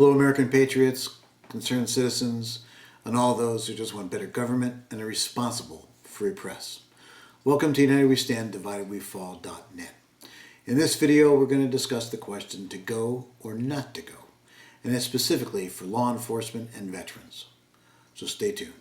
Hello, American patriots, concerned citizens, and all those who just want better government and a responsible free press. Welcome to United We Stand, Divided We Fall.net. In this video, we're going to discuss the question to go or not to go, and it's specifically for law enforcement and veterans. So stay tuned.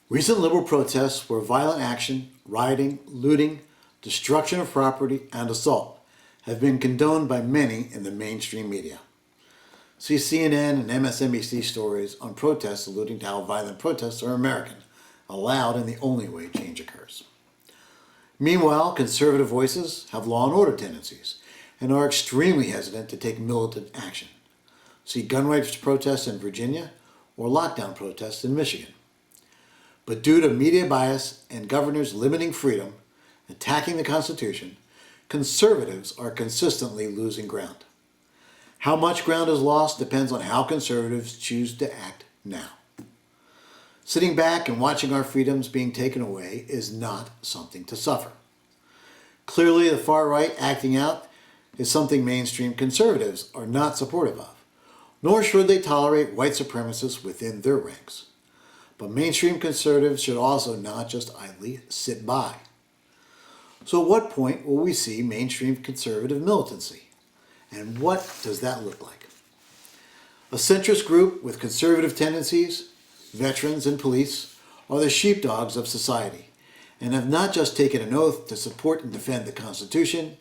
Recent liberal protests where violent action, rioting, looting, destruction of property, and assault have been condoned by many in the mainstream media. See CNN and MSNBC stories on protests alluding to how violent protests are American, allowed in the only way change occurs. Meanwhile, conservative voices have law and order tendencies and are extremely hesitant to take militant action. See gun rights protests in Virginia or lockdown protests in Michigan. But due to media bias and governors limiting freedom, attacking the Constitution, conservatives are consistently losing ground. How much ground is lost depends on how conservatives choose to act now. Sitting back and watching our freedoms being taken away is not something to suffer. Clearly, the far right acting out is something mainstream conservatives are not supportive of, nor should they tolerate white supremacists within their ranks. But mainstream conservatives should also not just idly sit by. So at what point will we see mainstream conservative militancy? And what does that look like? A centrist group with conservative tendencies, veterans and police, are the sheepdogs of society and have not just taken an oath to support and defend the Constitution,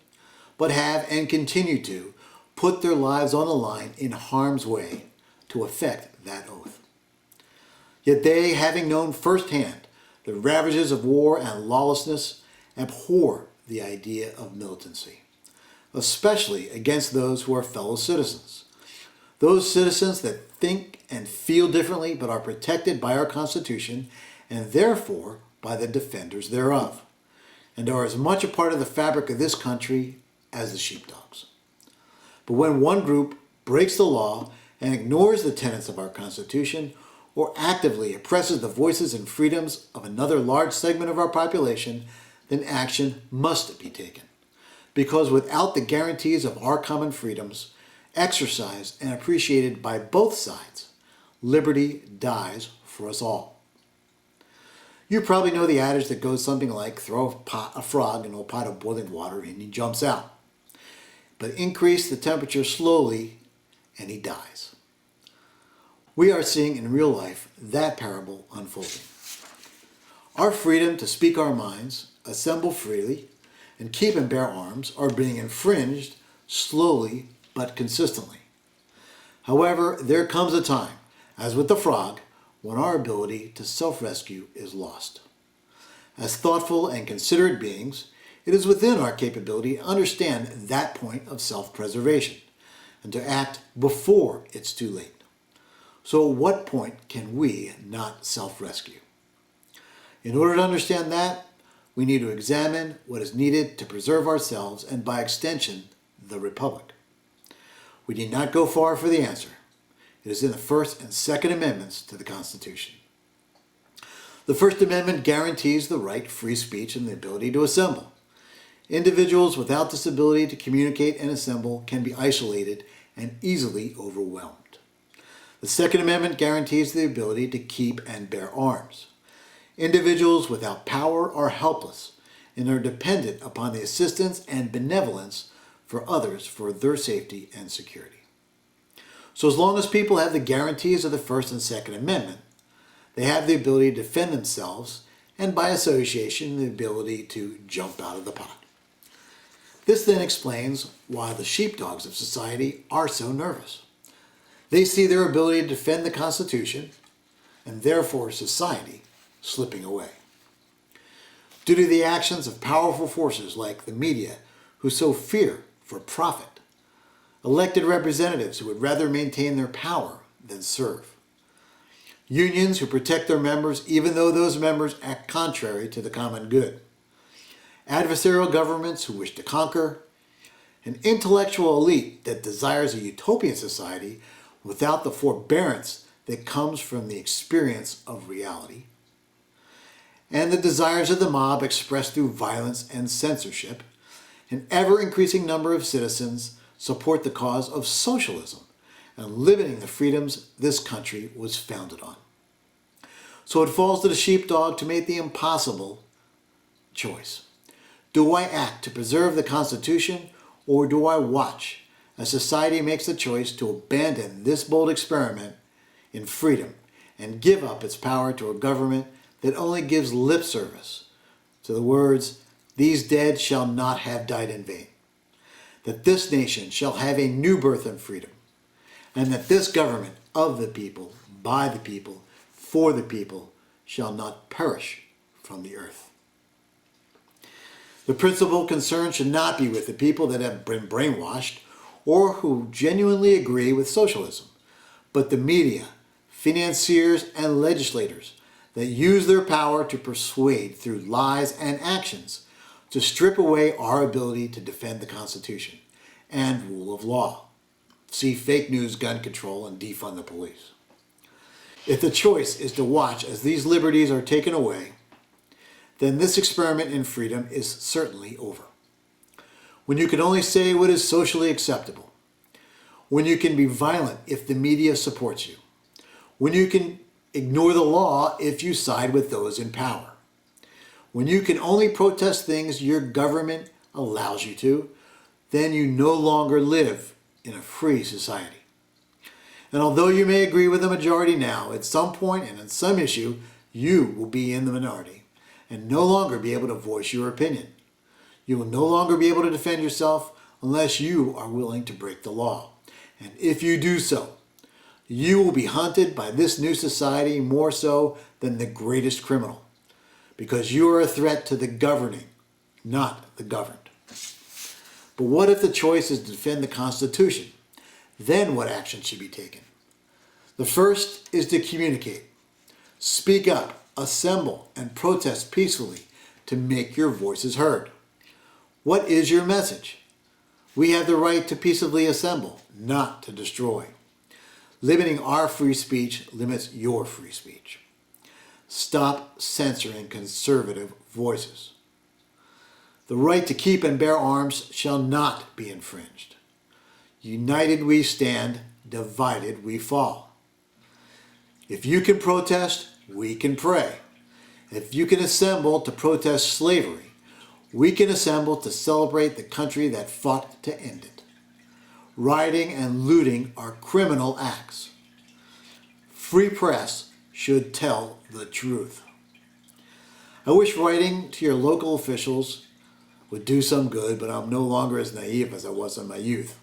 but have and continue to put their lives on the line in harm's way to effect that oath. Yet they, having known firsthand the ravages of war and lawlessness, abhor the idea of militancy, especially against those who are fellow citizens. Those citizens that think and feel differently but are protected by our Constitution and therefore by the defenders thereof, and are as much a part of the fabric of this country as the sheepdogs. But when one group breaks the law and ignores the tenets of our Constitution, or actively oppresses the voices and freedoms of another large segment of our population, then action must be taken. Because without the guarantees of our common freedoms, exercised and appreciated by both sides, liberty dies for us all. You probably know the adage that goes something like, throw a frog in a pot of boiling water and he jumps out. But increase the temperature slowly and he dies. We are seeing in real life that parable unfolding. Our freedom to speak our minds, assemble freely, and keep and bear arms are being infringed slowly but consistently. However, there comes a time, as with the frog, when our ability to self-rescue is lost. As thoughtful and considerate beings, it is within our capability to understand that point of self-preservation and to act before it's too late. So at what point can we not self-rescue? In order to understand that, we need to examine what is needed to preserve ourselves and, by extension, the Republic. We need not go far for the answer. It is in the First and Second Amendments to the Constitution. The First Amendment guarantees the right to free speech and the ability to assemble. Individuals without this ability to communicate and assemble can be isolated and easily overwhelmed. The Second Amendment guarantees the ability to keep and bear arms. Individuals without power are helpless and are dependent upon the assistance and benevolence for others for their safety and security. So as long as people have the guarantees of the First and Second Amendment, they have the ability to defend themselves and, by association, the ability to jump out of the pot. This then explains why the sheepdogs of society are so nervous. They see their ability to defend the Constitution, and therefore society, slipping away. Due to the actions of powerful forces like the media, who sow fear for profit, elected representatives who would rather maintain their power than serve, unions who protect their members even though those members act contrary to the common good, adversarial governments who wish to conquer, An intellectual elite that desires a utopian society without the forbearance that comes from the experience of reality. And the desires of the mob expressed through violence and censorship. An ever-increasing number of citizens support the cause of socialism and limiting the freedoms this country was founded on. So it falls to the sheepdog to make the impossible choice. Do I act to preserve the Constitution, or do I watch as society makes the choice to abandon this bold experiment in freedom and give up its power to a government that only gives lip service to the words, "These dead shall not have died in vain," that this nation shall have a new birth in freedom, and that this government of the people, by the people, for the people, shall not perish from the earth. The principal concern should not be with the people that have been brainwashed or who genuinely agree with socialism, but the media, financiers, and legislators that use their power to persuade through lies and actions to strip away our ability to defend the Constitution and rule of law. See fake news, gun control, and defund the police. If the choice is to watch as these liberties are taken away, then this experiment in freedom is certainly over. When you can only say what is socially acceptable, when you can be violent if the media supports you, when you can ignore the law if you side with those in power, when you can only protest things your government allows you to, then you no longer live in a free society. And although you may agree with the majority now, at some point and on some issue, you will be in the minority and no longer be able to voice your opinion. You will no longer be able to defend yourself unless you are willing to break the law. And if you do so, you will be hunted by this new society more so than the greatest criminal, because you are a threat to the governing, not the governed. But what if the choice is to defend the Constitution? Then what action should be taken? The first is to communicate. Speak up, assemble, and protest peacefully to make your voices heard. What is your message? We have the right to peaceably assemble, not to destroy. Limiting our free speech limits your free speech. Stop censoring conservative voices. The right to keep and bear arms shall not be infringed. United we stand, divided we fall. If you can protest, we can pray. If you can assemble to protest slavery, we can assemble to celebrate the country that fought to end it. Rioting and looting are criminal acts. Free press should tell the truth. I wish writing to your local officials would do some good, but I'm no longer as naive as I was in my youth.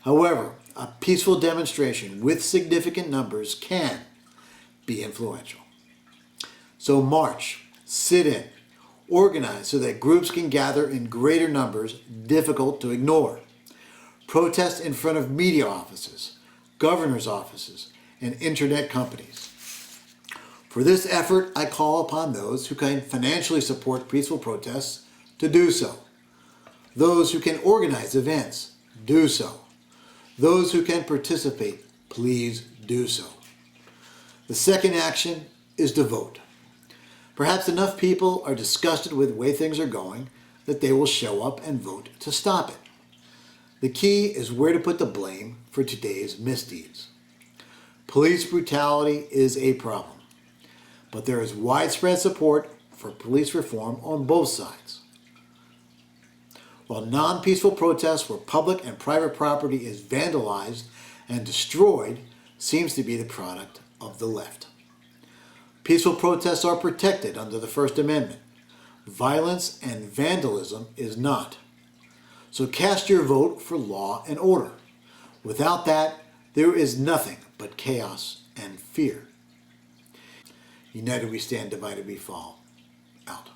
However, a peaceful demonstration with significant numbers can be influential. So march, sit in, organize so that groups can gather in greater numbers difficult to ignore. Protest in front of media offices, governor's offices, and internet companies. For this effort, I call upon those who can financially support peaceful protests to do so. Those who can organize events, do so. Those who can participate, please do so. The second action is to vote. Perhaps enough people are disgusted with the way things are going that they will show up and vote to stop it. The key is where to put the blame for today's misdeeds. Police brutality is a problem, but there is widespread support for police reform on both sides. While non-peaceful protests where public and private property is vandalized and destroyed seems to be the product of the left. Peaceful protests are protected under the First Amendment. Violence and vandalism is not. So cast your vote for law and order. Without that, there is nothing but chaos and fear. United we stand, divided we fall. Out.